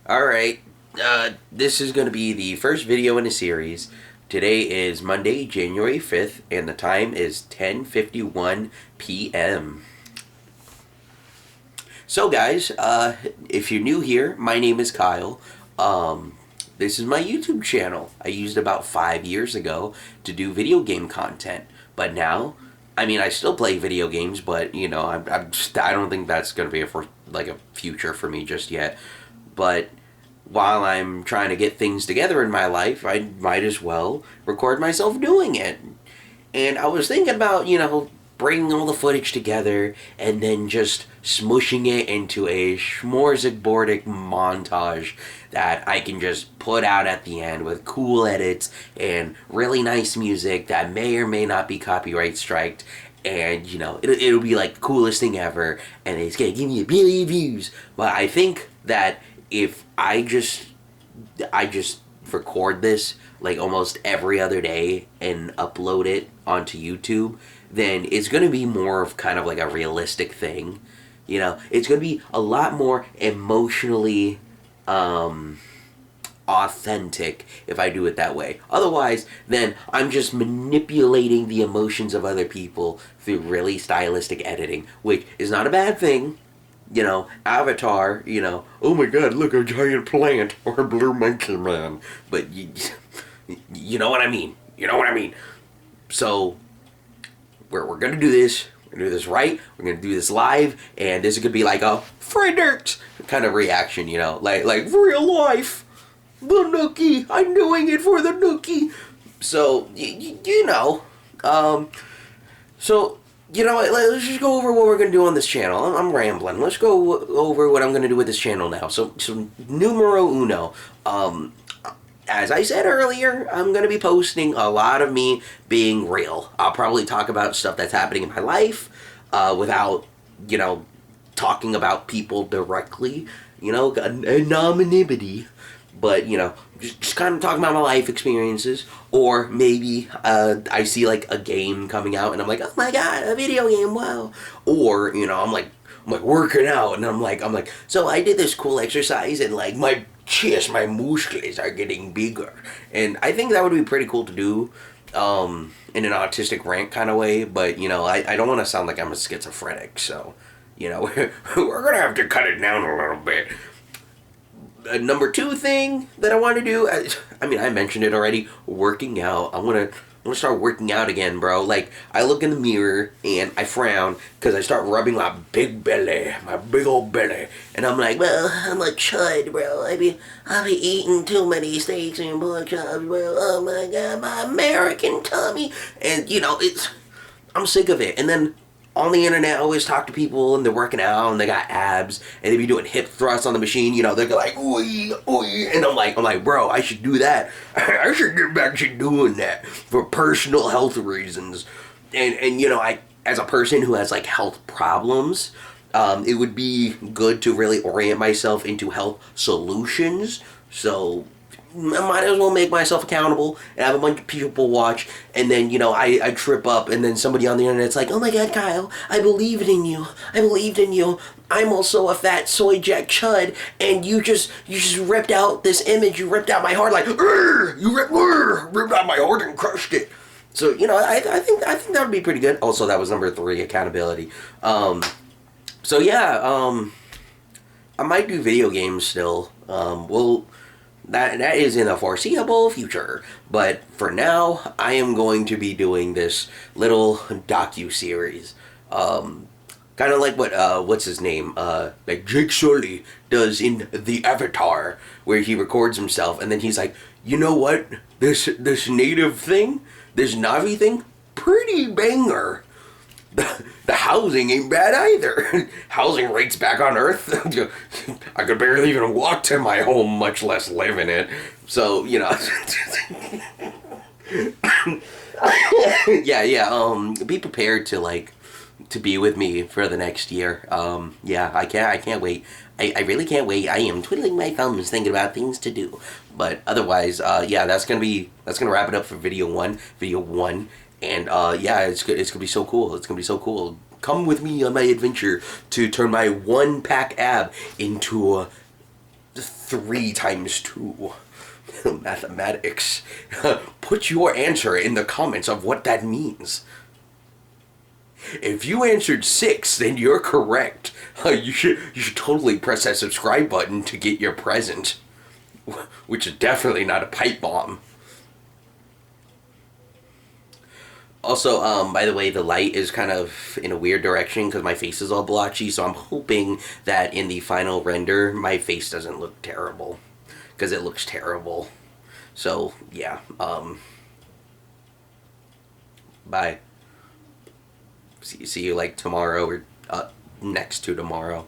Alright, this is going to be the first video in a series. Today is Monday, January 5th, and the time is 10:51 p.m. So guys, if you're new here, my name is Kyle. This is my YouTube channel. I used it about 5 years ago to do video game content. But now, I still play video games, but, you know, I don't think that's going to be a future for me just yet. But while I'm trying to get things together in my life, I might as well record myself doing it. And I was thinking about, bringing all the footage together and then just smushing it into a smorgasbordic montage that I can just put out at the end with cool edits and really nice music that may or may not be copyright striked. And, it'll be like the coolest thing ever, and it's gonna give me a billion views. But I think that if I just record this like almost every other day and upload it onto YouTube, then it's going to be more of kind of like a realistic thing. It's going to be a lot more emotionally authentic if I do it that way. Otherwise, then I'm just manipulating the emotions of other people through really stylistic editing, which is not a bad thing. Avatar, oh my god, look, a giant plant, or a blue monkey man. But you know what I mean. So, we're gonna do this. We're gonna do this right. We're gonna do this live, and this is gonna be like a Frederick kind of reaction, like real life. The Nookie, I'm doing it for the Nookie. So, let's just go over what we're going to do on this channel. I'm rambling. Let's go over what I'm going to do with this channel now. So numero uno. As I said earlier, I'm going to be posting a lot of me being real. I'll probably talk about stuff that's happening in my life without, talking about people directly. Anonymity. But, just kind of talking about my life experiences. Or maybe I see like a game coming out and I'm like, oh my god, a video game, wow. Or, I'm like working out and I'm like, so I did this cool exercise and like my chest, my muscles are getting bigger. And I think that would be pretty cool to do in an autistic rant kind of way. But, I don't want to sound like I'm a schizophrenic. So, we're going to have to cut it down a little bit. Number two thing that I want to do, I mentioned it already, working out. I want to start working out again, bro. Like, I look in the mirror and I frown because I start rubbing my big belly, my big old belly. And I'm like, well, I'm a chud, bro. I be eating too many steaks and pork chops, bro. Oh my god, my American tummy. And, I'm sick of it. And then on the internet, I always talk to people and they're working out and they got abs and they be doing hip thrusts on the machine. They're like, oi, oi. And I'm like, bro, I should do that. I should get back to doing that for personal health reasons. And I, as a person who has like health problems, it would be good to really orient myself into health solutions. So I might as well make myself accountable and have a bunch of people watch, and then, I trip up, and then somebody on the internet's like, oh my god, Kyle, I believed in you. I'm also a fat soy jack chud, and you just ripped out this image, you ripped out my heart, like, you ripped out my heart and crushed it. So, I think that would be pretty good. Also, that was number 3, accountability. I might do video games still. That is in the foreseeable future. But for now, I am going to be doing this little docu-series. Kind of like what's his name? Like Jake Sully does in The Avatar, where he records himself and then he's like, you know what? This native thing, this Navi thing, pretty banger. The housing ain't bad either. Housing rates back on Earth. I could barely even walk to my home, much less live in it. So, be prepared to be with me for the next year. I can't wait. I really can't wait. I am twiddling my thumbs thinking about things to do. But otherwise, that's gonna wrap it up for video one. And it's gonna be so cool. Come with me on my adventure to turn my 1-pack ab into 3 times 2. Mathematics. Put your answer in the comments of what that means. If you answered 6, then you're correct. You should totally press that subscribe button to get your present. Which is definitely not a pipe bomb. Also, by the way, the light is kind of in a weird direction because my face is all blotchy, so I'm hoping that in the final render, my face doesn't look terrible. Because it looks terrible. So, yeah. Bye. See you like tomorrow or next to tomorrow.